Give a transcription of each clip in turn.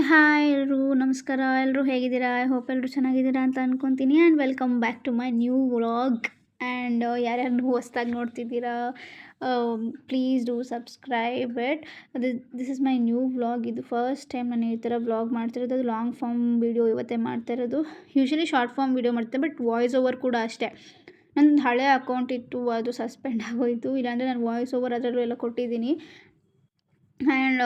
Hi ಎಲ್ರು ನಮಸ್ಕಾರ. ಎಲ್ಲರೂ ಹೇಗಿದ್ದೀರಾ? ಐ ಹೋಪ್ ಎಲ್ಲರೂ ಚೆನ್ನಾಗಿದ್ದೀರಾ ಅಂತ ಅಂದ್ಕೊತೀನಿ. And welcome back to my new vlog. And ಯಾರ್ಯಾರು ಹೊಸ್ದಾಗಿ ನೋಡ್ತಿದ್ದೀರಾ, please do subscribe it. This is my new vlog. ಇದು ಫಸ್ಟ್ ಟೈಮ್ ನಾನು ಈ ಥರ ವ್ಲಾಗ್ ಮಾಡ್ತಿರೋದು. ಅದು ಲಾಂಗ್ ಫಾರ್ಮ್ ವೀಡಿಯೋ ಇವತ್ತೇ ಮಾಡ್ತಾ ಇರೋದು. ಯೂಶ್ವಲಿ ಶಾರ್ಟ್ ಫಾರ್ಮ್ ವೀಡಿಯೋ ಮಾಡ್ತೆ, ಬಟ್ ವಾಯ್ಸ್ ಓವರ್ ಕೂಡ ಅಷ್ಟೇ. ನನ್ನ ಹಳೆ ಅಕೌಂಟ್ ಇತ್ತು, ಅದು ಸಸ್ಪೆಂಡ್ ಆಗೋಯಿತು. ಇಲ್ಲಾಂದರೆ ನಾನು ವಾಯ್ಸ್ ಓವರ್ ಅದರಲ್ಲೂ ಎಲ್ಲ ಕೊಟ್ಟಿದ್ದೀನಿ. ಆ್ಯಂಡ್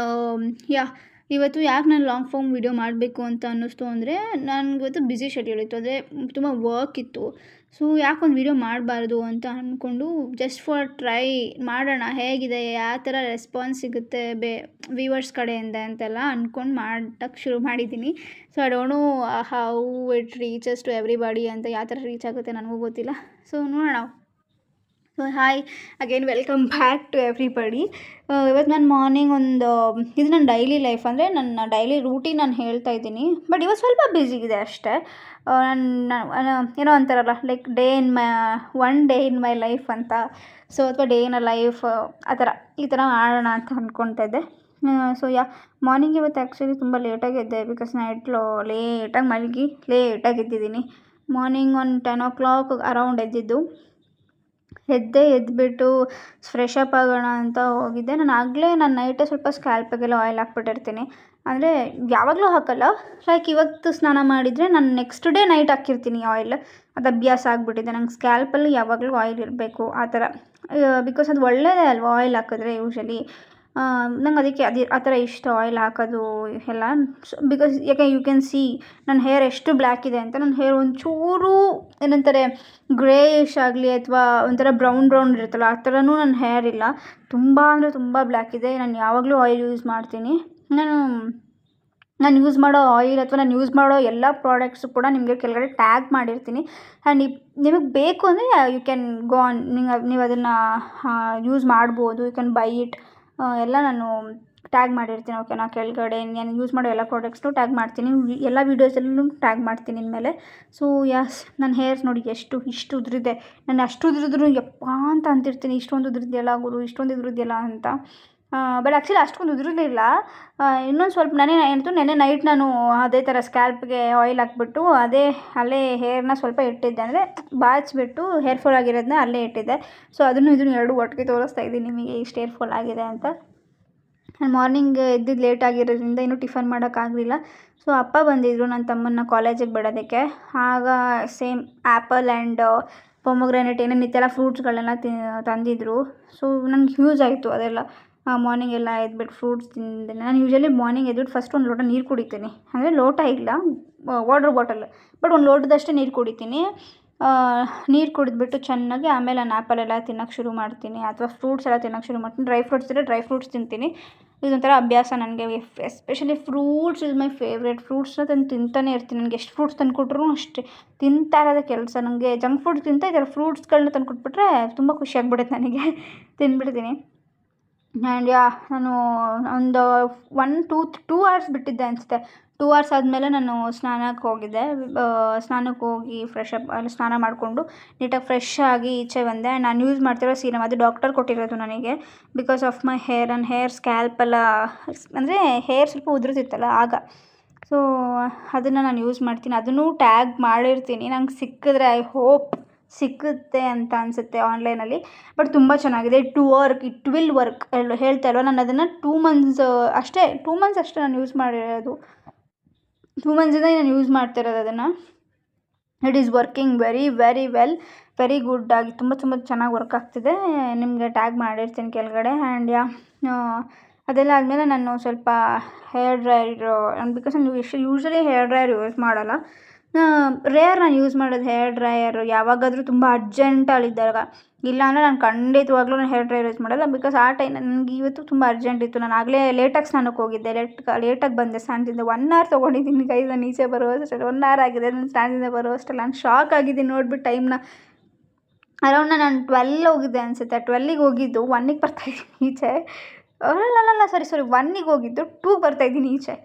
ಇವತ್ತು ಯಾಕೆ ನಾನು ಲಾಂಗ್ ಫಾರ್ಮ್ ವೀಡಿಯೋ ಮಾಡಬೇಕು ಅಂತ ಅನ್ನಿಸ್ತು ಅಂದರೆ, ನನಗೆ ಇವತ್ತು ಬ್ಯುಸಿ ಶೆಡ್ಯೂಲ್ ಇತ್ತು, ಅದೇ ತುಂಬ ವರ್ಕ್ ಇತ್ತು. ಸೊ ಯಾಕೆ ಒಂದು ವೀಡಿಯೋ ಮಾಡಬಾರ್ದು ಅಂತ ಅಂದ್ಕೊಂಡು ಜಸ್ಟ್ ಫಾರ್ ಟ್ರೈ ಮಾಡೋಣ, ಹೇಗಿದೆ, ಯಾವ ಥರ ರೆಸ್ಪಾನ್ಸ್ ಸಿಗುತ್ತೆ ವ್ಯೂವರ್ಸ್ ಕಡೆಯಿಂದ ಅಂತೆಲ್ಲ ಅಂದ್ಕೊಂಡು ಮಾಡೋಕ್ಕೆ ಶುರು ಮಾಡಿದ್ದೀನಿ. So I don't know how it reaches to everybody ಅಂತ, ಯಾವ ಥರ ರೀಚ್ ಆಗುತ್ತೆ ನನಗೂ ಗೊತ್ತಿಲ್ಲ. ಸೊ ನೋಡೋಣ. So hi again, welcome back to everybody. ಇವತ್ತು ನಾನು ಮಾರ್ನಿಂಗ್ ಇದು ನನ್ನ ಡೈಲಿ ಲೈಫ್, ಅಂದರೆ ನನ್ನ ಡೈಲಿ ರೂಟೀನ್ ನಾನು ಹೇಳ್ತಾ ಇದ್ದೀನಿ. ಬಟ್ ಇವತ್ತು ಸ್ವಲ್ಪ ಬ್ಯುಸಿ ಇದೆ ಅಷ್ಟೇ. ಏನೋ ಅಂತಾರಲ್ಲ, like one day in my life ಅಂತ. ಸೊ ಅಥವಾ ಡೇ ಇನ್ ಅ ಲೈಫ್ ಈ ಥರ ಮಾಡೋಣ ಅಂತ ಅಂದ್ಕೊಳ್ತಾ ಇದ್ದೆ. ಸೊ ಮಾರ್ನಿಂಗ್ ಇವತ್ತು ಆ್ಯಕ್ಚುಲಿ ತುಂಬ ಲೇಟಾಗಿ ಎದ್ದೆ, ಬಿಕಾಸ್ ಲೇಟಾಗಿ ಮಲಗಿ ಲೇಟಾಗಿ ಎದ್ದಿದ್ದೀನಿ. ಮಾರ್ನಿಂಗ್ ಒಂದು 10 o'clock ಅರೌಂಡ್ ಎದ್ದುಬಿಟ್ಟು ಫ್ರೆಶ್ ಅಪ್ ಆಗೋಣ ಅಂತ ಹೋಗಿದ್ದೆ. ನಾನು ಆಗಲೇ ನೈಟೇ ಸ್ವಲ್ಪ ಸ್ಕ್ಯಾಲ್ಪಿಗೆಲ್ಲ ಆಯಿಲ್ ಹಾಕ್ಬಿಟ್ಟಿರ್ತೀನಿ. ಅಂದರೆ ಯಾವಾಗಲೂ ಹಾಕಲ್ಲ, ಲೈಕ್ ಇವತ್ತು ಸ್ನಾನ ಮಾಡಿದರೆ ನಾನು ನೆಕ್ಸ್ಟ್ ಡೇ ನೈಟ್ ಹಾಕಿರ್ತೀನಿ ಆಯಿಲ್. ಅದು ಅಭ್ಯಾಸ ಆಗಿಬಿಟ್ಟಿದೆ ನಂಗೆ. ಸ್ಕ್ಯಾಲ್ಪಲ್ಲಿ ಯಾವಾಗಲೂ ಆಯಿಲ್ ಇರಬೇಕು ಆ ಥರ, ಬಿಕಾಸ್ ಅದು ಒಳ್ಳೆಯದೇ ಅಲ್ವಾ ಆಯಿಲ್ ಹಾಕಿದ್ರೆ ಯೂಶಲಿ. ನಂಗೆ ಅದಕ್ಕೆ ಆ ಥರ ಇಷ್ಟ ಆಯಿಲ್ ಹಾಕೋದು ಎಲ್ಲ. ಬಿಕಾಸ್ ಯಾಕೆ ಯು ಕ್ಯಾನ್ ಸಿ ನನ್ನ ಹೇರ್ ಎಷ್ಟು ಬ್ಲ್ಯಾಕ್ ಇದೆ ಅಂತ. ನನ್ನ ಹೇರ್ ಒಂಚೂರು ಏನಂತಾರೆ ಗ್ರೇಯಿಶ್ ಆಗಲಿ ಅಥವಾ ಒಂಥರ ಬ್ರೌನ್ ಇರುತ್ತಲ್ಲ, ಆ ಥರನೂ ನನ್ನ ಹೇರ್ ಇಲ್ಲ. ತುಂಬ ಅಂದರೆ ತುಂಬ ಬ್ಲ್ಯಾಕ್ ಇದೆ. ನಾನು ಯಾವಾಗಲೂ ಆಯಿಲ್ ಯೂಸ್ ಮಾಡ್ತೀನಿ. ನಾನು ಯೂಸ್ ಮಾಡೋ ಆಯಿಲ್ ಅಥವಾ ನಾನು ಯೂಸ್ ಮಾಡೋ ಎಲ್ಲ ಪ್ರಾಡಕ್ಟ್ಸು ಕೂಡ ನಿಮಗೆ ಕೆಳಗಡೆ ಟ್ಯಾಗ್ ಮಾಡಿರ್ತೀನಿ. ಆ್ಯಂಡ್ ನಿಮಗೆ ಬೇಕು ಅಂದರೆ ಯು ಕ್ಯಾನ್ ಗೋ ಆನ್, ನೀವು ಅದನ್ನು ಯೂಸ್ ಮಾಡ್ಬೋದು. You can buy it. ಎಲ್ಲ ನಾನು ಟ್ಯಾಗ್ ಮಾಡಿರ್ತೀನಿ, ಓಕೆನಾ? ಕೆಳಗಡೆ ನಾನು ಯೂಸ್ ಮಾಡೋ ಎಲ್ಲ ಪ್ರಾಡಕ್ಟ್ಸ್ನು ಟ್ಯಾಗ್ ಮಾಡ್ತೀನಿ, ಎಲ್ಲ ವೀಡಿಯೋಸಲ್ಲೂ ಟ್ಯಾಗ್ ಮಾಡ್ತೀನಿ ಇನ್ಮೇಲೆ. ಸೊ ನನ್ನ ಹೇರ್ಸ್ ನೋಡಿ ಇಷ್ಟು ಉದುರಿದೆ. ನಾನು ಅಷ್ಟು ಉದುರಿದ್ರು ಯಪ್ಪ ಅಂತ ಅಂತಿರ್ತೀನಿ, ಇಷ್ಟೊಂದು ಉದುರಿದೆಯಲ್ಲ ಗುರು, ಇಷ್ಟೊಂದು ಉದುರಿದೆಯಲ್ಲ ಅಂತ. ಬಟ್ ಆ್ಯಕ್ಚುಲಿ ಅಷ್ಟೊಂದು ಉದುರಿರಲಿಲ್ಲ. ಇನ್ನೊಂದು ಸ್ವಲ್ಪ ನೆನ್ನೆ ನೈಟ್ ನಾನು ಅದೇ ಥರ ಸ್ಕ್ಯಾಲ್ಪ್ಗೆ ಆಯಿಲ್ ಹಾಕ್ಬಿಟ್ಟು ಅಲ್ಲೇ ಹೇರ್ನ ಸ್ವಲ್ಪ ಇಟ್ಟಿದ್ದೆ, ಅಂದರೆ ಬಾಚಿಬಿಟ್ಟು ಹೇರ್ ಫಾಲ್ ಆಗಿರೋದನ್ನ ಅಲ್ಲೇ ಇಟ್ಟಿದ್ದೆ. ಸೊ ಇದನ್ನು ಎರಡು ಒಟ್ಟಿಗೆ ತೋರಿಸ್ತಾ ಇದ್ದೀನಿ ನಿಮಗೆ, ಇಷ್ಟು ಹೇರ್ ಫಾಲ್ ಆಗಿದೆ ಅಂತ. ನಾನು ಮಾರ್ನಿಂಗ್ ಎದ್ದಿದ್ದು ಲೇಟ್ ಆಗಿರೋದ್ರಿಂದ ಇನ್ನೂ ಟಿಫನ್ ಮಾಡೋಕ್ಕಾಗಲಿಲ್ಲ. ಸೊ ಅಪ್ಪ ಬಂದಿದ್ದರು ನನ್ನ ತಮ್ಮನ್ನ ಕಾಲೇಜಿಗೆ ಬಿಡೋದಕ್ಕೆ. ಆಗ ಸೇಮ್ ಆ್ಯಪಲ್ ಆ್ಯಂಡ್ ಪೊಮೊಗ್ರಾನೇಟ್ ಏನೇನಿತ್ತೆಲ್ಲ ಫ್ರೂಟ್ಸ್ಗಳನ್ನೆಲ್ಲ ತಂದಿದ್ದರು. ಸೊ ನನಗೆ ಯೂಸ್ ಆಯಿತು ಅದೆಲ್ಲ. ಮಾರ್ನಿಂಗ್ ಎಲ್ಲ ಎದ್ಬಿಟ್ಟು ಫ್ರೂಟ್ಸ್ ತಿಂದೆ. ನಾನು ಯೂಶ್ವಲಿ ಮಾರ್ನಿಂಗ್ ಎದ್ಬಿಟ್ಟು ಫಸ್ಟ್ ಒಂದು ಲೋಟ ನೀರು ಕುಡಿತೀನಿ. ಅಂದರೆ ಲೋಟ ಇಲ್ಲ, ವಾಟರ್ ಬಾಟಲ್, ಬಟ್ ಒಂದು ಲೋಟದಷ್ಟೇ ನೀರು ಕುಡಿತೀನಿ. ನೀರು ಕುಡಿದ್ಬಿಟ್ಟು ಚೆನ್ನಾಗಿ ಆಮೇಲೆ ನಾನು ಆ್ಯಪಲ್ ಎಲ್ಲ ತಿನ್ನೋಕ್ಕೆ ಶುರು ಮಾಡ್ತೀನಿ, ಅಥವಾ ಫ್ರೂಟ್ಸ್ ಎಲ್ಲ ತಿನ್ನೋಕ್ಕೆ ಶುರು ಮಾಡ್ತೀನಿ. ಡ್ರೈ ಫ್ರೂಟ್ಸ್ ತಿಂತೀನಿ. ಇದೊಂಥರ ಅಭ್ಯಾಸ ನನಗೆ. Especially fruits is my favourite. ಫ್ರೂಟ್ಸ್ನ ತಿಂತಾನೆ ಇರ್ತೀನಿ. ನನಗೆ ಎಷ್ಟು ಫ್ರೂಟ್ಸ್ ತಂದು ಕೊಟ್ಟರು ಅಷ್ಟೇ ತಿಂತಾ ಇರೋದೇ ಕೆಲಸ. ನನಗೆ ಜಂಕ್ ಫುಡ್ ತಿಂತ ಈ ಥರ ಫ್ರೂಟ್ಸ್ಗಳನ್ನ ತಂದು ಕೊಟ್ಬಿಟ್ರೆ ತುಂಬ ಖುಷಿ ಆಗ್ಬಿಡುತ್ತೆ ನನಗೆ, ತಿಂದ್ಬಿಡ್ತೀನಿ. ಆ್ಯಂಡ್ ನಾನು ಒಂದು 2 hours ಬಿಟ್ಟಿದ್ದೆ ಅನಿಸುತ್ತೆ. 2 hours ಆದಮೇಲೆ ನಾನು ಸ್ನಾನಕ್ಕೆ ಹೋಗಿ ಫ್ರೆಶ್ ಅಪ್ ಅಲ್ಲಿ ಸ್ನಾನ ಮಾಡಿಕೊಂಡು ನೀಟಾಗಿ ಫ್ರೆಶ್ ಆಗಿ ಈಚೆ ಬಂದೆ. ನಾನು ಯೂಸ್ ಮಾಡ್ತಿರೋ ಸೀರಮ್ ಅದು ಡಾಕ್ಟರ್ ಕೊಟ್ಟಿರೋದು ನನಗೆ, ಬಿಕಾಸ್ ಆಫ್ ಮೈ ಹೇರ್. ನನ್ನ ಹೇರ್ ಸ್ಕ್ಯಾಲ್ಪೆಲ್ಲ ಅಂದರೆ ಹೇರ್ ಸ್ವಲ್ಪ ಉದುರುತ್ತಿತ್ತಲ್ಲ ಆಗ. ಸೊ ಅದನ್ನು ನಾನು ಯೂಸ್ ಮಾಡ್ತೀನಿ. ಅದನ್ನು ಟ್ಯಾಗ್ ಮಾಡಿರ್ತೀನಿ, ನಂಗೆ ಸಿಕ್ಕಿದ್ರೆ. ಐ ಹೋಪ್ ಸಿಕ್ಕುತ್ತೆ ಅಂತ ಅನಿಸುತ್ತೆ ಆನ್ಲೈನಲ್ಲಿ. ಬಟ್ ತುಂಬ ಚೆನ್ನಾಗಿದೆ. ಇಟ್ ವಿಲ್ ವರ್ಕ್ ಹೇಳ್ತಾ ಇಲ್ವ. ನಾನು ಅದನ್ನು 2 months ಅಷ್ಟೇ ನಾನು ಯೂಸ್ ಮಾಡಿರೋದು. 2 monthsಯಿಂದ ನಾನು ಯೂಸ್ ಮಾಡ್ತಿರೋದು ಅದನ್ನು. It is working very very well, very good ಆಗಿ ತುಂಬ ಚೆನ್ನಾಗಿ ವರ್ಕ್ ಆಗ್ತಿದೆ. ನಿಮಗೆ ಟ್ಯಾಗ್ ಮಾಡಿರ್ತೀನಿ ಕೆಳಗಡೆ. ಆ್ಯಂಡ್ ಅದೆಲ್ಲ ಆದಮೇಲೆ ನಾನು ಸ್ವಲ್ಪ ಹೇರ್ ಡ್ರೈಯರ್, ಬಿಕಾಸ್ ನಾನು ಯೂಶ್ವಲಿ ಹೇರ್ ಡ್ರೈಯರ್ ಯೂಸ್ ಮಾಡಲ್ಲ. ನಾನು ಯೂಸ್ ಮಾಡೋದು ಹೇರ್ ಡ್ರೈಯರ್ ಯಾವಾಗಾದರೂ ತುಂಬ ಅರ್ಜೆಂಟಲ್ಲಿದ್ದಾಗ. ಇಲ್ಲಾಂದರೆ ನಾನು ಖಂಡಿತವಾಗ್ಲೂ ಹೇರ್ ಡ್ರೈಯರ್ ಯೂಸ್ ಮಾಡಲ್ಲ. ಬಿಕಾಸ್ ಆ ಟೈಮ್ ನನಗೆ ಇವತ್ತು ತುಂಬ ಅರ್ಜೆಂಟ್ ಇತ್ತು. ನಾನು ಆಗಲೇ ಲೇಟಾಗಿ ಸ್ನಾನಕ್ಕೆ ಹೋಗಿದ್ದೆ, ಲೇಟಾಗಿ ಬಂದೆ ಸ್ನಾನದಿಂದ. 1 hour ತೊಗೊಂಡಿದ್ದೀನಿ ಗೈಸ್ ನಾನು ಈಚೆ ಬರುವಷ್ಟರಲ್ಲಿ. 1 hour ಆಗಿದೆ ನಾನು ಸ್ನಾನದಿಂದ ಬರುವಷ್ಟರಲ್ಲಿ. ನಾನು ಶಾಕ್ ಆಗಿದ್ದೀನಿ ನೋಡಿಬಿಟ್ಟು ಟೈಮ್ನ. ಅರೌಂಡ್ ನಾನು 12 ಹೋಗಿದ್ದೆ ಅನಿಸುತ್ತೆ. 12ಗೆ ಹೋಗಿದ್ದು 1ಗೆ ಬರ್ತಾಯಿದ್ದೀನಿ ಈಚೆ. ಅಲ್ಲ ಸಾರಿ 1ಗೆ ಹೋಗಿದ್ದು 2ಗೆ ಬರ್ತಾಯಿದ್ದೀನಿ ಈಚೆ.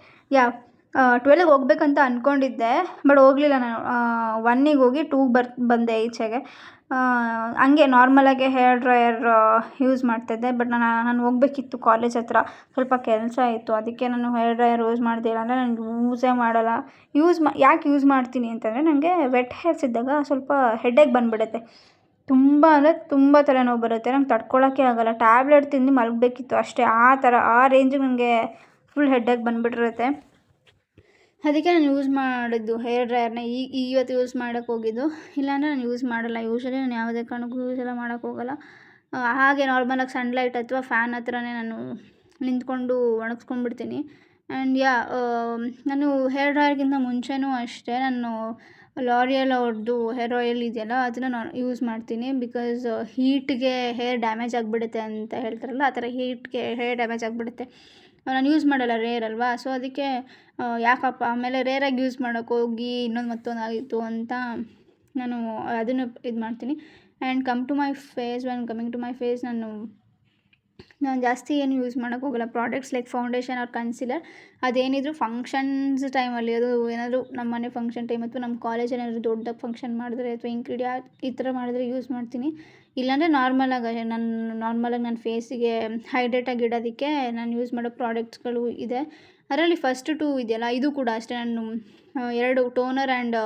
12ಗೆ ಹೋಗ್ಬೇಕಂತ ಅಂದ್ಕೊಂಡಿದ್ದೆ, ಬಟ್ ಹೋಗಲಿಲ್ಲ ನಾನು. 1ಗೆ ಹೋಗಿ 2ಗೆ ಬಂದೆ ಈಚೆಗೆ. ಹಂಗೆ ನಾರ್ಮಲಾಗೆ ಹೇರ್ ಡ್ರೈಯರ್ ಯೂಸ್ ಮಾಡ್ತಿದ್ದೆ. ಬಟ್ ನಾನು ಹೋಗ್ಬೇಕಿತ್ತು ಕಾಲೇಜ್ ಹತ್ರ, ಸ್ವಲ್ಪ ಕೆಲಸ ಇತ್ತು, ಅದಕ್ಕೆ ನಾನು ಹೇರ್ ಡ್ರೈಯರ್ ಯೂಸ್ ಮಾಡಿದೆ. ಇಲ್ಲಾಂದರೆ ನಾನು ಯೂಸೇ ಮಾಡಲ್ಲ. ಯಾಕೆ ಯೂಸ್ ಮಾಡ್ತೀನಿ ಅಂತಂದರೆ, ನನಗೆ ವೆಟ್ ಹೇರ್ಸ್ ಇದ್ದಾಗ ಸ್ವಲ್ಪ ಹೆಡ್ಏಕ್ ಬಂದುಬಿಡುತ್ತೆ. ತುಂಬ ಅಂದರೆ ತುಂಬ ತಲೆನೋವು ಬರುತ್ತೆ. ನಂಗೆ ತಡ್ಕೊಳೋಕ್ಕೆ ಆಗೋಲ್ಲ. ಟ್ಯಾಬ್ಲೆಟ್ ತಿಂದು ಮಲಗಬೇಕಿತ್ತು ಅಷ್ಟೇ. ಆ ರೇಂಜಿಗೆ ನನಗೆ ಫುಲ್ ಹೆಡ್ಏಕ್ ಬಂದುಬಿಟ್ಟಿರುತ್ತೆ. ಅದಕ್ಕೆ ನಾನು ಯೂಸ್ ಮಾಡಿದ್ದು ಹೇರ್ ಡ್ರೈಯರ್ನ. ಇವತ್ತು ಯೂಸ್ ಮಾಡೋಕ್ಕೆ ಹೋಗಿದ್ದು, ಇಲ್ಲಾಂದರೆ ನಾನು ಯೂಸ್ ಮಾಡಲ್ಲ. ಯೂಶ್ವಲಿ ನಾನು ಯಾವುದೇ ಕಾರಣಕ್ಕೂ ಯೂಸ್ ಎಲ್ಲ ಮಾಡೋಕ್ಕೆ ಹೋಗಲ್ಲ. ಹಾಗೆ ನಾರ್ಮಲಾಗಿ ಸನ್ಲೈಟ್ ಅಥವಾ ಫ್ಯಾನ್ ಹತ್ರನೇ ನಾನು ನಿಂತ್ಕೊಂಡು ಒಣಗಿಸ್ಕೊಂಡ್ಬಿಡ್ತೀನಿ. ಆ್ಯಂಡ್ ನಾನು ಹೇರ್ ಡ್ರೈಯರ್ಗಿಂತ ಮುಂಚೆನೂ ಅಷ್ಟೇ, ನಾನು ಲಾರಿಯಲ್ ಅವ್ರದ್ದು ಹೇರ್ ಆಯಿಲ್ ಇದೆಯಲ್ಲ, ಅದನ್ನು ನಾನು ಯೂಸ್ ಮಾಡ್ತೀನಿ. ಬಿಕಾಸ್ ಹೀಟ್ಗೆ ಹೇರ್ ಡ್ಯಾಮೇಜ್ ಆಗಿಬಿಡುತ್ತೆ ಅಂತ ಹೇಳ್ತಾರಲ್ಲ, ಆ ಥರ ಹೀಟ್ಗೆ ಹೇರ್ ಡ್ಯಾಮೇಜ್ ಆಗಿಬಿಡುತ್ತೆ. ನಾನು ಯೂಸ್ ಮಾಡಲ್ಲ, ರೇರ್ ಅಲ್ವಾ. ಸೊ ಅದಕ್ಕೆ ಯಾಕಪ್ಪ ಆಮೇಲೆ ರೇರಾಗಿ ಯೂಸ್ ಮಾಡೋಕ್ಕೋಗಿ ಮತ್ತೊಂದು ಆಗಿತ್ತು ಅಂತ ನಾನು ಅದನ್ನು ಇದು ಮಾಡ್ತೀನಿ. And coming to my face, ನಾನು ಜಾಸ್ತಿ ಏನು ಯೂಸ್ ಮಾಡೋಕ್ಕೆ ಹೋಗಲ್ಲ products like foundation or concealer. ಅದೇನಿದ್ರು ಫಂಕ್ಷನ್ಸ್ ಟೈಮಲ್ಲಿ, ಅದು ಏನಾದರೂ ನಮ್ಮ ಮನೆ ಫಂಕ್ಷನ್ ಟೈಮ್ ಅಥವಾ ನಮ್ಮ ಕಾಲೇಜಲ್ಲಿ ಏನಾದರೂ ದೊಡ್ಡದಾಗಿ ಫಂಕ್ಷನ್ ಮಾಡಿದ್ರೆ ಅಥವಾ ಈ ಥರ ಮಾಡಿದ್ರೆ ಯೂಸ್ ಮಾಡ್ತೀನಿ. ಇಲ್ಲಾಂದರೆ ನಾರ್ಮಲಾಗಿ ನನ್ನ ಫೇಸಿಗೆ ಹೈಡ್ರೇಟಾಗಿ ಇಡೋದಕ್ಕೆ ನಾನು ಯೂಸ್ ಮಾಡೋ ಪ್ರಾಡಕ್ಟ್ಸ್ಗಳು ಇದೆ. ಅದರಲ್ಲಿ ಫಸ್ಟ್ 2 ಇದೆಯಲ್ಲ, ಇದು ಕೂಡ ಅಷ್ಟೇ. ನಾನು 2 ಟೋನರ್ ಆ್ಯಂಡ್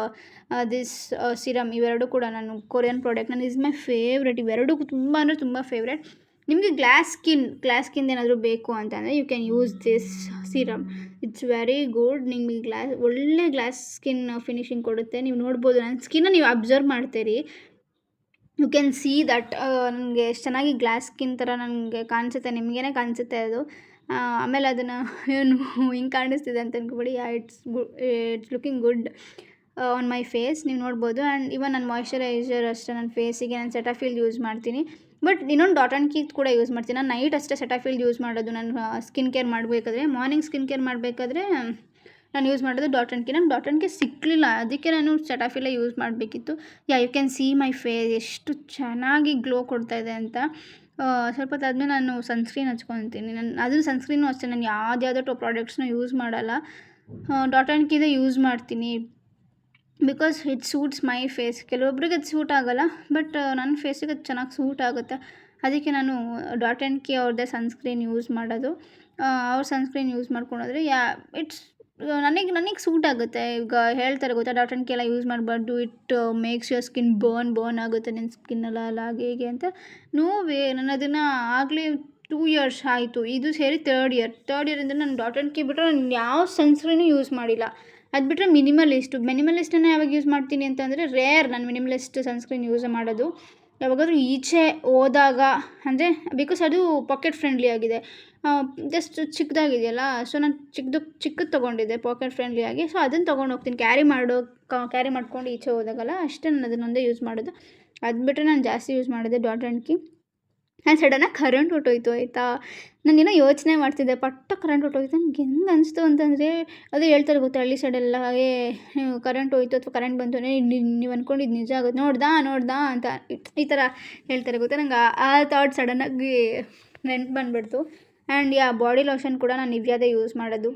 ದಿಸ್ ಸಿರಮ್, ಇವೆರಡು ಕೂಡ ನಾನು Korean product. Is my favourite. ಇವೆರಡು ತುಂಬ ಅಂದರೆ ತುಂಬ ಫೇವ್ರೆಟ್. ನಿಮಗೆ ಗ್ಲಾಸ್ ಸ್ಕಿನ್ ಏನಾದರೂ ಬೇಕು ಅಂತಂದರೆ you can use this serum. It's very good. ನಿಮಗೆ ಒಳ್ಳೆ ಗ್ಲಾಸ್ ಸ್ಕಿನ್ ಫಿನಿಶಿಂಗ್ ಕೊಡುತ್ತೆ. ನೀವು ನೋಡ್ಬೋದು, ನನ್ನ ಸ್ಕಿನ್ನ ನೀವು ಅಬ್ಸರ್ವ್ ಮಾಡ್ತೀರಿ. ಯು ಕ್ಯಾನ್ ಸಿ ದಟ್ ನನಗೆ ಎಷ್ಟು ಚೆನ್ನಾಗಿ ಗ್ಲಾಸ್ ಸ್ಕಿನ್ ಥರ ನನಗೆ ಕಾಣಿಸುತ್ತೆ, ನಿಮಗೇನೆ ಕಾಣಿಸುತ್ತೆ ಅದು. ಆಮೇಲೆ ಅದನ್ನು ಏನು ಹಿಂಗೆ ಕಾಣಿಸ್ತಿದೆ ಅಂತ ಅಂದ್ಕೊಬೇಡಿ. It's looking good on my face, ನೀವು ನೋಡ್ಬೋದು. ಆ್ಯಂಡ್ ಇವನ್ ನನ್ನ ಮಾಯ್ಶ್ಚರೈಸರ್ ಅಷ್ಟೇ, ನನ್ನ ಫೇಸಿಗೆ ನಾನು ಸೆಟಾಫಿಲ್ ಯೂಸ್ ಮಾಡ್ತೀನಿ. ಬಟ್ ಇನ್ನೊಂದು ಡಾಟ್ ಆ್ಯಂಡ್ ಕೀ ಕೂಡ ಯೂಸ್ ಮಾಡ್ತೀನಿ. ನಾನು ನೈಟ್ ಅಷ್ಟೇ ಸೆಟಾಫಿಲ್ ಯೂಸ್ ಮಾಡೋದು. ನಾನು ಸ್ಕಿನ್ ಕೇರ್ ಮಾಡಬೇಕಾದ್ರೆ, ಮಾರ್ನಿಂಗ್ ಸ್ಕಿನ್ ಕೇರ್ ಮಾಡಬೇಕಾದ್ರೆ ನಾನು ಯೂಸ್ ಮಾಡೋದು ಡಾಟ್ ಆ್ಯಂಡ್ ಕೀ. ನಂಗೆ ಡಾಟ್ ಆ್ಯಂಡ್ ಕೀ ಸಿಕ್ಕಲಿಲ್ಲ, ಅದಕ್ಕೆ ನಾನು ಸೆಟಾಫಿಲೇ ಯೂಸ್ ಮಾಡಬೇಕಿತ್ತು. You can see my face ಎಷ್ಟು ಚೆನ್ನಾಗಿ ಗ್ಲೋ ಕೊಡ್ತಾಯಿದೆ ಅಂತ. ಸ್ವಲ್ಪ ಹೊತ್ತಾದ್ಮೇಲೆ ನಾನು ಸನ್ಸ್ಕ್ರೀನ್ ಹಚ್ಕೊತೀನಿ. ಅದನ್ನು ಸನ್ಸ್ಕ್ರೀನು ಅಷ್ಟೇ, ನಾನು ಯಾವುದ್ಯಾವುದೋ ಪ್ರಾಡಕ್ಟ್ಸ್ನ ಯೂಸ್ ಮಾಡಲ್ಲ. ಡಾಟ್ ಆ್ಯಂಡ್ ಕೀದೇ ಯೂಸ್ ಮಾಡ್ತೀನಿ. Because it suits my face. ಕೆಲವೊಬ್ರಿಗೆ ಅದು ಸೂಟ್ ಆಗೋಲ್ಲ, ಬಟ್ ನನ್ನ ಫೇಸಿಗೆ ಅದು ಚೆನ್ನಾಗಿ ಸೂಟ್ ಆಗುತ್ತೆ. ಅದಕ್ಕೆ ನಾನು ಡಾಟ್ ಆ್ಯಂಡ್ ಕೀ ಅವ್ರದ್ದೇ ಸನ್ಸ್ಕ್ರೀನ್ ಯೂಸ್ ಮಾಡೋದು. ಅವ್ರ ಸನ್ಸ್ಕ್ರೀನ್ ಯೂಸ್ ಮಾಡ್ಕೊಂಡೋದ್ರೆ ನನಗೆ ಸೂಟ್ ಆಗುತ್ತೆ. ಈಗ ಹೇಳ್ತಾರೆ ಗೊತ್ತಾ, ಡಾಟ್ ಆ್ಯಂಡ್ ಕೀ ಎಲ್ಲ ಯೂಸ್ ಮಾಡಬಾರ್ದು, it makes your skin burn ಆಗುತ್ತೆ ನಿನ್ನ ಸ್ಕಿನ್ನೆಲ್ಲ ಹಾಗೆ ಹೀಗೆ ಅಂತ. ನೋವೇ, ನಾನು ಅದನ್ನು ಆಗಲೇ 2 ಇಯರ್ಸ್ ಆಯಿತು. ಇದು ಸೇರಿ ಥರ್ಡ್ ಇಯರಿಂದ ನಾನು ಡಾಟ್ ಆ್ಯಂಡ್ ಕೀ ಬಿಟ್ಟರೆ ನಾನು ಯಾವ ಸನ್ಸ್ಕ್ರೀನು ಯೂಸ್ ಮಾಡಿಲ್ಲ. ಅದು ಬಿಟ್ಟರೆ ಮಿನಿಮಲಿಸ್ಟನ್ನು ಯಾವಾಗ ಯೂಸ್ ಮಾಡ್ತೀನಿ ಅಂತಂದರೆ ರೇರ್. ನಾನು ಮಿನಿಮಲಿಸ್ಟ್ ಸನ್ಸ್ಕ್ರೀನ್ ಯೂಸ್ ಮಾಡೋದು ಯಾವಾಗಾದರೂ ಈಚೆ ಹೋದಾಗ, ಅಂದರೆ ಬಿಕಾಸ್ ಅದು ಪಾಕೆಟ್ ಫ್ರೆಂಡ್ಲಿ ಆಗಿದೆ. ಜಸ್ಟ್ ಚಿಕ್ಕದಾಗಿದೆಯಲ್ಲ, ಸೊ ನಾನು ಚಿಕ್ಕದು ತೊಗೊಂಡಿದ್ದೆ ಪಾಕೆಟ್ ಫ್ರೆಂಡ್ಲಿ ಆಗಿ. ಸೊ ಅದನ್ನು ತೊಗೊಂಡು ಹೋಗ್ತೀನಿ ಕ್ಯಾರಿ ಮಾಡ್ಕೊಂಡು ಈಚೆ ಹೋದಾಗಲ್ಲ, ಅಷ್ಟೇ ನಾನು ಅದನ್ನೊಂದೇ ಯೂಸ್ ಮಾಡೋದು. ಅದು ಬಿಟ್ಟರೆ ನಾನು ಜಾಸ್ತಿ ಯೂಸ್ ಮಾಡಿದೆ ಡಾಟ್ ಆ್ಯಂಡ್ ಕೀ. ನಾನು ಸಡನ್ನಾಗಿ ಕರೆಂಟ್ ಹೊಟ್ಟೋಯ್ತು ಆಯಿತಾ. ನಾನೇನೋ ಯೋಚನೆ ಮಾಡ್ತಿದ್ದೆ, ಕರೆಂಟ್ ಹೊಟ್ಟೋಯ್ತು. ನನಗೆ ಹೆಂಗೆ ಅನಿಸ್ತು ಅಂತಂದರೆ, ಅದು ಹೇಳ್ತಾರೆ ಗೊತ್ತಾ, ಹಳ್ಳಿ ಸೈಡೆಲ್ಲ ಕರೆಂಟ್ ಹೋಯ್ತು ಅಥವಾ ಕರೆಂಟ್ ಬಂತು ನೀವು ಅಂದ್ಕೊಂಡಿದ್ದು ನಿಜ ಆಗುತ್ತೆ, ನೋಡ್ದಾ ಅಂತ ಈ ಥರ ಹೇಳ್ತಾರೆ ಗೊತ್ತಾ. ನಂಗೆ ಆ ಥಾಟ್ ಸಡನ್ನಾಗಿ ನೆನ್ಪು ಬಂದುಬಿಡ್ತು. ಆ್ಯಂಡ್ ಬಾಡಿ ಲೋಷನ್ ಕೂಡ ನಾನು ನಿವ್ಯಾದೇ ಯೂಸ್ ಮಾಡೋದು.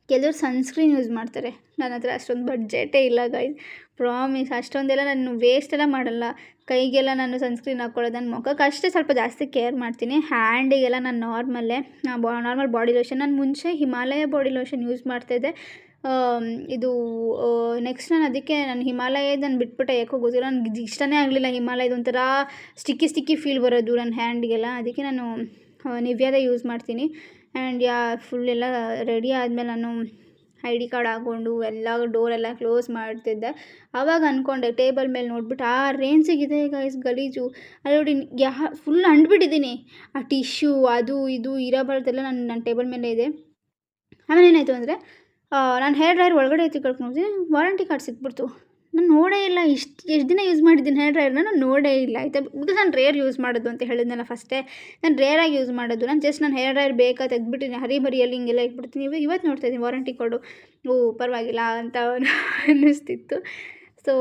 ಕೆಲವರು ಸನ್ಸ್ಕ್ರೀನ್ ಯೂಸ್ ಮಾಡ್ತಾರೆ, ನನ್ನ ಹತ್ರ ಅಷ್ಟೊಂದು ಬಡ್ಜೆಟೇ ಇಲ್ಲ ಗೈಸ್, ಪ್ರಾಮಿಸ್. ಅಷ್ಟೊಂದೆಲ್ಲ ನಾನು ವೇಸ್ಟೆಲ್ಲ ಮಾಡಲ್ಲ. ಕೈಗೆಲ್ಲ ನಾನು ಸನ್ಸ್ಕ್ರೀನ್ ಹಾಕ್ಕೊಳ್ಳೋದು, ನನ್ನ ಮುಖಕ್ಕೆ ಅಷ್ಟೇ ಸ್ವಲ್ಪ ಜಾಸ್ತಿ ಕೇರ್ ಮಾಡ್ತೀನಿ. ಹ್ಯಾಂಡಿಗೆಲ್ಲ ನಾನು ನಾರ್ಮಲ್ ಬಾಡಿ ಲೋಷನ್. ನಾನು ಮುಂಚೆ ಹಿಮಾಲಯ ಬಾಡಿ ಲೋಷನ್ ಯೂಸ್ ಮಾಡ್ತಾಯಿದ್ದೆ. ಇದು ನೆಕ್ಸ್ಟ್ ನಾನು ಹಿಮಾಲಯದ ಬಿಟ್ಬಿಟ್ಟೆ, ಯಾಕೋ ಗೊತ್ತಿಲ್ಲ, ನನಗೆ ಇಷ್ಟನೇ ಆಗಲಿಲ್ಲ ಹಿಮಾಲಯದ. ಒಂಥರ ಸ್ಟಿಕ್ಕಿ ಫೀಲ್ ಬರೋದು ನನ್ನ ಹ್ಯಾಂಡ್ಗೆಲ್ಲ. ಅದಕ್ಕೆ ನಾನು ನಿವ್ಯಾದೇ ಯೂಸ್ ಮಾಡ್ತೀನಿ. ಆ್ಯಂಡ್ ಫುಲ್ ಎಲ್ಲ ರೆಡಿ ಆದಮೇಲೆ ನಾನು ID ಕಾರ್ಡ್ ಹಾಕ್ಕೊಂಡು ಎಲ್ಲ ಡೋರೆಲ್ಲ ಕ್ಲೋಸ್ ಮಾಡ್ತಿದ್ದೆ. ಆವಾಗ ಅಂದ್ಕೊಂಡೆ, ಟೇಬಲ್ ಮೇಲೆ ನೋಡ್ಬಿಟ್ಟು ಆ ರೇಂಜಿಗಿದೆ ಗೈಸ್ ಗಲೀಜು. ಅಲ್ಲಿ ನೋಡಿ ಫುಲ್ ಅಂಟ್ಬಿಟ್ಟಿದ್ದೀನಿ. ಆ ಟಿಶ್ಯೂ ಅದು ಇದು ಇರಬಾರ್ದೆಲ್ಲ ನನ್ನ ಟೇಬಲ್ ಮೇಲೆ ಇದೆ. ಆಮೇಲೆ ಏನಾಯಿತು ಅಂದರೆ, ನಾನು ಹೇರ್ ಡ್ರೈಯರ್ ಒಳಗಡೆ ಕಳ್ಕೊಂಡು ಹೋಗ್ತೀನಿ, ವಾರಂಟಿ ಕಾರ್ಡ್ ಸಿಕ್ಬಿಡ್ತು. ನಾನು ನೋಡೇ ಇಲ್ಲ. ಎಷ್ಟು ದಿನ ಯೂಸ್ ಮಾಡಿದ್ದೀನಿ ಹೇರ್ ಡ್ರೈಯರ್ನ, ನಾನು ನೋಡೇ ಇಲ್ಲ ಆಯಿತಾ. ಬಿಕಾಸ್ ನಾನು ರೇರ್ ಯೂಸ್ ಮಾಡೋದು ಅಂತ ಹೇಳಿದ್ನಲ್ಲ ಫಸ್ಟೇ, ನಾನು ರೇರಾಗಿ ಯೂಸ್ ಮಾಡೋದು. ನಾನು ಹೇರ್ ಡ್ರೈಯರ್ ಬೇಕಾ ತೆಗ್ದುಬಿಟ್ಟಿನಿ, ಹರಿಬರಿಯಲ್ಲಿ ಹಿಂಗೆಲ್ಲ ಇಟ್ಬಿಡ್ತೀನಿ. ಇವತ್ತು ನೋಡ್ತಾಯಿದ್ದೀನಿ ವಾರಂಟಿ ಕಾರ್ಡು, ಪರವಾಗಿಲ್ಲ ಅಂತ ಅನ್ನಿಸ್ತಿತ್ತು. ಸೊ ಸೊ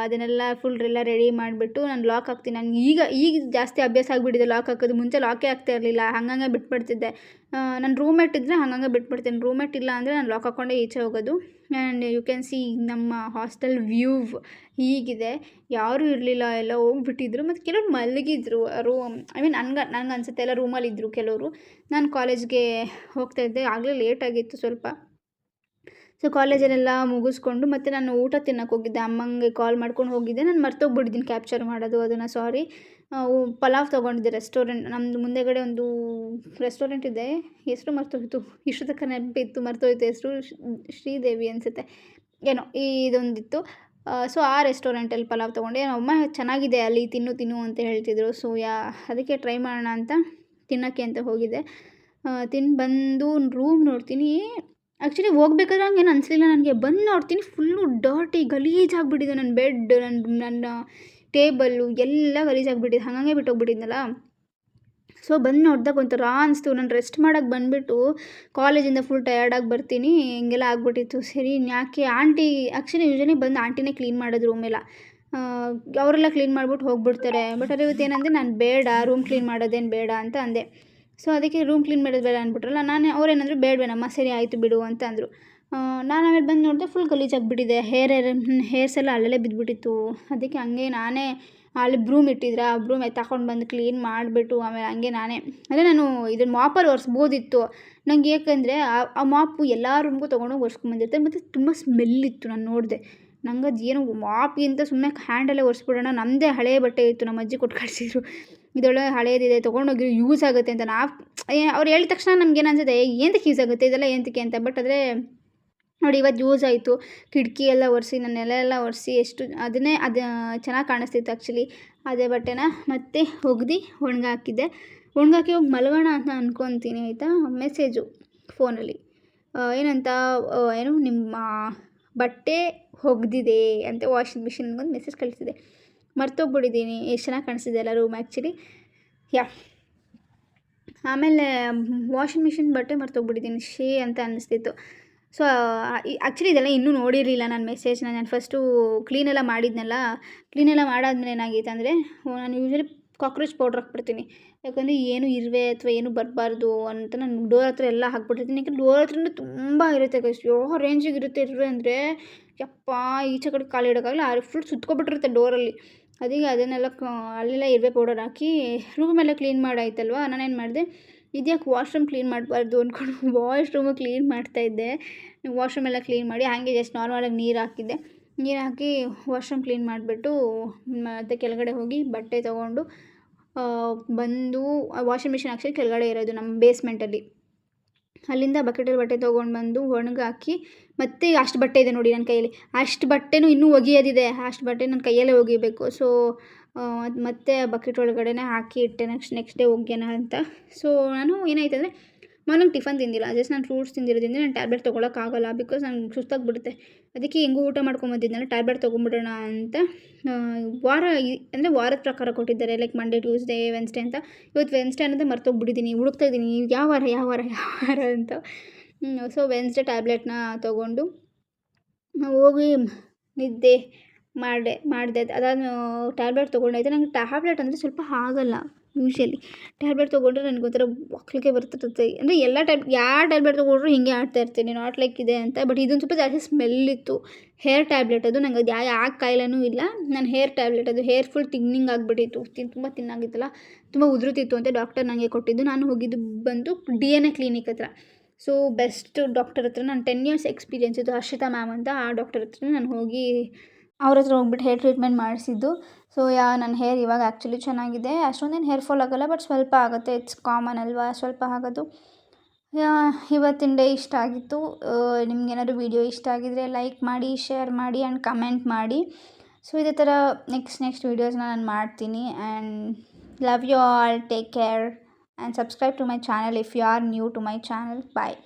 ಅದನ್ನೆಲ್ಲ ಫುಲ್ ಎಲ್ಲ ರೆಡಿ ಮಾಡಿಬಿಟ್ಟು ನಾನು ಲಾಕ್ ಹಾಕ್ತೀನಿ. ನನಗೆ ಈಗ ಜಾಸ್ತಿ ಅಭ್ಯಾಸ ಆಗಿಬಿಟ್ಟಿದೆ ಲಾಕ್ ಹಾಕೋದು. ಮುಂಚೆ ಲಾಕೇ ಆಗ್ತಾ ಇರಲಿಲ್ಲ, ಹಂಗಂಗೆ ಬಿಟ್ಬಿಡ್ತಿದ್ದೆ. ನನ್ನ ರೂಮ್ಮೇಟ್ ಇದ್ದರೆ ಹಂಗಂಗೆ ಬಿಟ್ಬಿಡ್ತೀನಿ. ರೂಮ್ಮೇಟ್ ಇಲ್ಲ ಅಂದರೆ ನಾನು ಲಾಕ್ ಹಾಕ್ಕೊಂಡೇ ಈಚೆ ಹೋಗೋದು. ಆ್ಯಂಡ್ ಯು ಕ್ಯಾನ್ ಸಿ ನಮ್ಮ ಹಾಸ್ಟೆಲ್ ವ್ಯೂ ಹೀಗಿದೆ. ಯಾರೂ ಇರಲಿಲ್ಲ, ಎಲ್ಲ ಹೋಗ್ಬಿಟ್ಟಿದ್ರು. ಮತ್ತು ಕೆಲವ್ರು ಮಲಗಿದ್ರು. ಐ ಮೀನ್ ನನಗೆ ಅನಿಸುತ್ತೆ ಎಲ್ಲ ರೂಮಲ್ಲಿದ್ದರು ಕೆಲವರು. ನಾನು ಕಾಲೇಜ್ಗೆ ಹೋಗ್ತಾಯಿದ್ದೆ, ಆಗಲೇ ಲೇಟಾಗಿತ್ತು ಸ್ವಲ್ಪ. ಸೊ ಕಾಲೇಜಲ್ಲೆಲ್ಲ ಮುಗಿಸ್ಕೊಂಡು ಮತ್ತು ನಾನು ಊಟ ತಿನ್ನೋಕೆ ಹೋಗಿದ್ದೆ. ಅಮ್ಮಂಗೆ ಕಾಲ್ ಮಾಡ್ಕೊಂಡು ಹೋಗಿದ್ದೆ. ನಾನು ಮರ್ತೋಗ್ಬಿಟ್ಟಿದ್ದೀನಿ ಕ್ಯಾಪ್ಚರ್ ಮಾಡೋದು ಅದನ್ನು, ಸಾರಿ. ಪಲಾವ್ ತೊಗೊಂಡಿದ್ದೆ ರೆಸ್ಟೋರೆಂಟ್ ನಮ್ಮದು ಮುಂದೆಗಡೆ ಒಂದು ರೆಸ್ಟೋರೆಂಟ್ ಇದೆ, ಹೆಸರು ಮರ್ತೋಗಿತ್ತು. ಇಷ್ಟು ತನಕ ನೆನಪಿತ್ತು, ಮರ್ತೋಯ್ತು ಹೆಸರು. ಶ್ರೀದೇವಿ ಅನಿಸುತ್ತೆ ಏನೋ ಇದೊಂದಿತ್ತು. ಸೊ ಆ ರೆಸ್ಟೋರೆಂಟಲ್ಲಿ ಪಲಾವ್ ತೊಗೊಂಡೆ. ಅಮ್ಮ ಚೆನ್ನಾಗಿದೆ ಅಲ್ಲಿ, ತಿನ್ನು ಅಂತ ಹೇಳ್ತಿದ್ರು. ಸೊ ಅದಕ್ಕೆ ಟ್ರೈ ಮಾಡೋಣ ಅಂತ ತಿನ್ನೋಕ್ಕೆ ಅಂತ ಹೋಗಿದ್ದೆ. ತಿಂದು ಬಂದು ರೂಮ್ ನೋಡ್ತೀನಿ. ಆ್ಯಕ್ಚುಲಿ ಹೋಗ್ಬೇಕಾದ್ರೆ ಹಂಗೇನು ಅನಿಸ್ಲಿಲ್ಲ ನನಗೆ. ಬಂದು ನೋಡ್ತೀನಿ ಫುಲ್ಲು ಡರ್ಟಿ ಗಲೀಜಾಗಿಬಿಟ್ಟಿದೆ. ನನ್ನ ಬೆಡ್, ನನ್ನ ಟೇಬಲ್ಲು ಎಲ್ಲ ಗಲೀಜಾಗಿಬಿಟ್ಟಿದೆ. ಹಾಗಂಗೆ ಬಿಟ್ಟೋಗ್ಬಿಟ್ಟಿದ್ನಲ್ಲ. ಸೊ ಬಂದು ನೋಡಿದಾಗ ಒಂಥರ ಅನಿಸ್ತು. ನಾನು ರೆಸ್ಟ್ ಮಾಡೋಕ್ಕೆ ಬಂದುಬಿಟ್ಟು ಕಾಲೇಜಿಂದ ಫುಲ್ ಟಯರ್ಡಾಗಿ ಬರ್ತೀನಿ, ಹಿಂಗೆಲ್ಲ ಆಗ್ಬಿಟ್ಟಿತ್ತು. ಸರಿ ಯಾಕೆ ಆಂಟಿ ಆ್ಯಕ್ಚುಲಿ ಯೂಶ್ವಲಿ ಬಂದು ಆಂಟಿನೇ ಕ್ಲೀನ್ ಮಾಡೋದು ರೂಮೆಲ್ಲ. ಅವರೆಲ್ಲ ಕ್ಲೀನ್ ಮಾಡಿಬಿಟ್ಟು ಹೋಗ್ಬಿಡ್ತಾರೆ. ಬಟ್ ಅದು ಇವತ್ತೇನಂದರೆ ನಾನು ಬೇಡ, ರೂಮ್ ಕ್ಲೀನ್ ಮಾಡೋದೇನು ಬೇಡ ಅಂತ ಅಂದೆ. ಸೊ ಅದಕ್ಕೆ ರೂಮ್ ಕ್ಲೀನ್ ಮಾಡೋದು ಬೇಡ ಅಂದ್ಬಿಟ್ರಲ್ಲ. ಅವ್ರೇನಂದ್ರು ಬೇಡವೇನಮ್ಮ, ಸರಿ ಆಯಿತು ಬಿಡು ಅಂತ ಅಂದರು. ನಾನು ಆಮೇಲೆ ಬಂದು ನೋಡಿದೆ ಫುಲ್ ಗಲೀಜಾಗಿಬಿಟ್ಟಿದೆ. ಹೇರ್ಸ್ ಎಲ್ಲ ಅಲ್ಲಲ್ಲೇ ಬಿದ್ದುಬಿಟ್ಟಿತ್ತು. ಅದಕ್ಕೆ ಹಂಗೆ ನಾನೇ ಅಲ್ಲಿ ಬ್ರೂಮ್ ಇಟ್ಟಿದ್ರೆ ಆ ಬ್ರೂಮ್ ತಗೊಂಡು ಬಂದು ಕ್ಲೀನ್ ಮಾಡಿಬಿಟ್ಟು ಆಮೇಲೆ ಹಂಗೆ ನಾನೇ ಅಂದರೆ ನಾನು ಇದನ್ನು ಮಾಪಲ್ಲಿ ಒರೆಸ್ಬೋದಿತ್ತು. ನಂಗೆ ಏಕೆಂದರೆ ಆ ಮಾಪು ಎಲ್ಲ ರೂಮ್ಗೂ ತೊಗೊಂಡೋಗಿ ಒರೆಸ್ಕೊಂಬಂದಿರ್ತಾರೆ. ಮತ್ತು ತುಂಬ ಸ್ಮೆಲ್ಲಿತ್ತು. ನಾನು ನೋಡಿದೆ, ನಂಗೆ ಅದು ಏನು ಮಾಪಿಗಿಂತ ಸುಮ್ಮನೆ ಹ್ಯಾಂಡಲ್ಲೇ ಒರೆಸ್ಬಿಡೋಣ. ನಮ್ಮದೇ ಹಳೆ ಬಟ್ಟೆ ಇತ್ತು, ನಮ್ಮ ಅಜ್ಜಿ ಕೊಟ್ಟು ಕಳಿಸಿದ್ರು. ಇದೊಳಗೆ ಹಳೇದಿದೆ, ತೊಗೊಂಡೋಗಿ ಯೂಸ್ ಆಗುತ್ತೆ ಅಂತ. ಅವ್ರು ಹೇಳಿದ ತಕ್ಷಣ ನಮ್ಗೇನು ಅನ್ಸುತ್ತೆ, ಏನಕ್ಕೆ ಯೂಸ್ ಆಗುತ್ತೆ ಇದೆಲ್ಲ ಏನಕ್ಕೆ ಅಂತ. ಬಟ್ ಆದರೆ ನೋಡಿ ಇವತ್ತು ಯೂಸ್ ಆಯಿತು. ಕಿಟಕಿ ಎಲ್ಲ ಒರೆಸಿ, ನನ್ನ ನೆಲ ಎಲ್ಲ ಒರೆಸಿ ಅದು ಚೆನ್ನಾಗಿ ಕಾಣಿಸ್ತಿತ್ತು ಆ್ಯಕ್ಚುಲಿ. ಅದೇ ಬಟ್ಟೆನ ಮತ್ತೆ ಒಗ್ದು ಒಣಗಾಕಿದ್ದೆ. ಒಣಗಾಕಿ ಹೋಗಿ ಮಲಗೋಣ ಅಂತ ಅಂದ್ಕೊತೀನಿ ಆಯಿತಾ. ಮೆಸೇಜು ಫೋನಲ್ಲಿ ಏನಂತ, ಏನು ನಿಮ್ಮ ಬಟ್ಟೆ ಒಗ್ದಿದೆ ಅಂತ ವಾಷಿಂಗ್ ಮಿಷಿನ್ಗೊಂದು ಮೆಸೇಜ್ ಕಳಿಸಿದೆ. ಮರ್ತೋಗ್ಬಿಟ್ಟಿದ್ದೀನಿ. ಎಷ್ಟು ಚೆನ್ನಾಗಿ ಕಾಣಿಸ್ತಿದೆ ಎಲ್ಲ ರೂಮ್ ಆ್ಯಕ್ಚುಲಿ. ಆಮೇಲೆ ವಾಷಿಂಗ್ ಮಿಷಿನ್ ಬಟ್ಟೆ ಮರ್ತೋಗ್ಬಿಟ್ಟಿದ್ದೀನಿ ಅಂತ ಅನ್ನಿಸ್ತಿತ್ತು. ಸೊ ಆ್ಯಕ್ಚುಲಿ ಇದೆಲ್ಲ ಇನ್ನೂ ನೋಡಿರಲಿಲ್ಲ ನಾನು ಮೆಸೇಜ್ನ. ನಾನು ಫಸ್ಟು ಕ್ಲೀನೆಲ್ಲ ಮಾಡಿದ್ನಲ್ಲ. ಕ್ಲೀನೆಲ್ಲ ಮಾಡಾದ್ಮೇಲೆ ಏನಾಗಿತ್ತು ಅಂದರೆ, ನಾನು ಯೂಶ್ವಲಿ ಕಾಕ್ರೋಚ್ ಪೌಡ್ರ್ ಹಾಕ್ಬಿಡ್ತೀನಿ. ಯಾಕಂದರೆ ಏನು ಇರುವೆ ಅಥವಾ ಏನು ಬರಬಾರ್ದು ಅಂತ ನಾನು ಡೋರ್ ಹತ್ರ ಎಲ್ಲ ಹಾಕ್ಬಿಟ್ಟಿರ್ತೀನಿ. ಯಾಕಂದರೆ ಡೋರ್ ಹತ್ರನೂ ತುಂಬ ಇರುತ್ತೆ ಗೈಸ್. ಯಾವ ರೇಂಜಿಗೆ ಇರುತ್ತೆ ಇರುವೆ ಅಂದರೆ, ಯಪ್ಪ ಈಚೆ ಕಡೆ ಕಾಲು ಇಡೋಕ್ಕಾಗಲ್ಲ. ಫುಲ್ ಸುತ್ಕೊಬಿಟ್ಟಿರುತ್ತೆ ಡೋರಲ್ಲಿ. ಅದಕ್ಕೆ ಅದನ್ನೆಲ್ಲ ಅಲ್ಲೆಲ್ಲ ಇರುವೆ ಪೌಡರ್ ಹಾಕಿ ರೂಮೆಲ್ಲ ಕ್ಲೀನ್ ಮಾಡಾಯ್ತಲ್ವ. ನಾನೇನು ಮಾಡಿದೆ, ಇದ್ಯಾಕೆ ವಾಶ್ರೂಮ್ ಕ್ಲೀನ್ ಮಾಡಬಾರ್ದು ಅಂದ್ಕೊಂಡು ವಾಶ್ರೂಮು ಕ್ಲೀನ್ ಮಾಡ್ತಾಯಿದ್ದೆ. ವಾಶ್ರೂಮ್ ಎಲ್ಲ ಕ್ಲೀನ್ ಮಾಡಿ ಹಾಗೆ ಜಸ್ಟ್ ನಾರ್ಮಲಾಗಿ ನೀರು ಹಾಕಿದ್ದೆ. ನೀರು ಹಾಕಿ ವಾಶ್ರೂಮ್ ಕ್ಲೀನ್ ಮಾಡಿಬಿಟ್ಟು ಮತ್ತೆ ಕೆಳಗಡೆ ಹೋಗಿ ಬಟ್ಟೆ ತೊಗೊಂಡು ಬಂದು, ವಾಷಿಂಗ್ ಮಿಷಿನ್ ಆ್ಯಕ್ಚುಲಿ ಕೆಳಗಡೆ ಇರೋದು ನಮ್ಮ ಬೇಸ್ಮೆಂಟಲ್ಲಿ. ಅಲ್ಲಿಂದ ಬಕೆಟಲ್ಲಿ ಬಟ್ಟೆ ತೊಗೊಂಡು ಬಂದು ಒಣಗಾಕಿ, ಮತ್ತೆ ಅಷ್ಟು ಬಟ್ಟೆ ಇದೆ ನೋಡಿ ನನ್ನ ಕೈಯಲ್ಲಿ. ಅಷ್ಟು ಬಟ್ಟೆನೂ ಇನ್ನೂ ಒಗೆಯೋದಿದೆ. ಅಷ್ಟು ಬಟ್ಟೆ ನನ್ನ ಕೈಯಲ್ಲೇ ಒಗಿಬೇಕು. ಸೊ ಮತ್ತೆ ಬಕೆಟ್ ಒಳಗಡೆನೇ ಹಾಕಿ ಇಟ್ಟೆ ನೆಕ್ಸ್ಟ್ ಡೇ ಒಗ್ಯೋಣ ಅಂತ. ಸೊ ನಾನು ಏನಾಯ್ತು ಅಂದರೆ, ಮಾರ್ನಿಂಗ್ ಟಿಫನ್ ತಿಂದಿಲ್ಲ. ಜಸ್ಟ್ ನಾನು ಫ್ರೂಟ್ಸ್ ತಿಂದಿರೋದ್ರಿಂದ ನಾನು ಟ್ಯಾಬ್ಲೆಟ್ ತೊಗೊಳಕ್ಕಾಗಲ್ಲ. ಬಿಕಾಸ್ ನಂಗೆ ಸುಸ್ತಾಗಿಬಿಡುತ್ತೆ. ಅದಕ್ಕೆ ಹೆಂಗೂ ಊಟ ಮಾಡ್ಕೊಂಬಂದಿದ್ನಲ್ಲ, ಟ್ಯಾಬ್ಲೆಟ್ ತೊಗೊಂಬಿಡೋಣ ಅಂತ. ವಾರದ ಪ್ರಕಾರ ಕೊಟ್ಟಿದ್ದಾರೆ, ಲೈಕ್ ಮಂಡೇ, ಟ್ಯೂಸ್ಡೇ, ವೆನ್ಸ್ಡೇ ಅಂತ. ಇವತ್ತು ವೆನ್ಸ್ಡೇ ಅನ್ನೋದೇ ಮರ್ತೋಗ್ಬಿಟ್ಟಿದ್ದೀನಿ. ಹುಡುಕ್ತಾಯಿದ್ದೀನಿ ಯಾವ ವಾರ ಅಂತ. ಸೊ ವೆನ್ಸ್ಡೇ ಟ್ಯಾಬ್ಲೆಟ್ನ ತೊಗೊಂಡು ಹೋಗಿ ನಿದ್ದೆ ಮಾಡಿದೆ. ಅದಾದ ಟ್ಯಾಬ್ಲೆಟ್ ತೊಗೊಂಡೈತೆ. ನಂಗೆ ಟ್ಯಾಬ್ಲೆಟ್ ಅಂದರೆ ಸ್ವಲ್ಪ ಆಗಲ್ಲ ಯೂಶ್ವಲಿ. ಟ್ಯಾಬ್ಲೆಟ್ ತೊಗೊಂಡ್ರೆ ನನಗೊಂಥರ ಒಕ್ಕಲಿಗೆ ಬರ್ತಿರುತ್ತೆ. ಅಂದರೆ ಯಾವ ಟ್ಯಾಬ್ಲೆಟ್ ತೊಗೊಂಡ್ರು ಹಿಂಗೆ ಆಡ್ತಾಯಿರ್ತೀನಿ, ನಾಟ್ ಲೈಕ್ ಇದೆ ಅಂತ. ಬಟ್ ಇದೊಂದು ಸ್ವಲ್ಪ ಜಾಸ್ತಿ ಸ್ಮೆಲ್ಲಿತ್ತು. ಹೇರ್ ಟ್ಯಾಬ್ಲೆಟ್ ಅದು. ನಂಗೆ ಅದು ಯಾವ ಕಾಯಿಲೆನೂ ಇಲ್ಲ. ನನ್ನ ಹೇರ್ ಟ್ಯಾಬ್ಲೆಟ್ ಅದು. ಹೇರ್ ಫುಲ್ ತಿನ್ನಿಂಗ್ ಆಗಿಬಿಟ್ಟಿತ್ತು. ತುಂಬ ತಿನ್ನಾಗಿತ್ತಲ್ಲ, ತುಂಬ ಉದುರುತ್ತಿತ್ತು ಅಂತ ಡಾಕ್ಟರ್ ನನಗೆ ಕೊಟ್ಟಿದ್ದು. ನಾನು ಹೋಗಿದ್ದು ಬಂದು DNA ಕ್ಲಿನಿಕ್ ಹತ್ರ. ಸೊ ಬೆಸ್ಟ್ ಡಾಕ್ಟರ್ ಹತ್ರ. ನಾನು 10 years ಎಕ್ಸ್ಪೀರಿಯೆನ್ಸ್ ಇತ್ತು, ಹರ್ಷಿತಾ ಮ್ಯಾಮ್ ಅಂತ. ಆ ಡಾಕ್ಟರ್ ಹತ್ರ ನಾನು ಹೋಗಿ ಅವ್ರ ಹತ್ರ ಹೋಗ್ಬಿಟ್ಟು ಹೇರ್ ಟ್ರೀಟ್ಮೆಂಟ್ ಮಾಡಿಸಿದ್ದು. ಸೊ ನನ್ನ ಹೇರ್ ಇವಾಗ ಆ್ಯಕ್ಚುಲಿ ಚೆನ್ನಾಗಿದೆ. ಅಷ್ಟೊಂದೇನು ಹೇರ್ ಫಾಲ್ ಆಗೋಲ್ಲ, ಬಟ್ ಸ್ವಲ್ಪ ಆಗುತ್ತೆ. ಇಟ್ಸ್ ಕಾಮನ್ ಅಲ್ವಾ ಸ್ವಲ್ಪ ಆಗೋದು. ಇವತ್ತಿನ ಡೇ ಇಷ್ಟ ಆಗಿತ್ತು. ನಿಮ್ಗೇನಾದ್ರು ವೀಡಿಯೋ ಇಷ್ಟ ಆಗಿದರೆ ಲೈಕ್ ಮಾಡಿ, ಶೇರ್ ಮಾಡಿ ಆ್ಯಂಡ್ ಕಮೆಂಟ್ ಮಾಡಿ. ಸೊ ಇದೇ ಥರ ನೆಕ್ಸ್ಟ್ ವೀಡಿಯೋಸ್ನ ನಾನು ಮಾಡ್ತೀನಿ. And love you all. Take care and subscribe to my channel if you are new to my channel. Bye.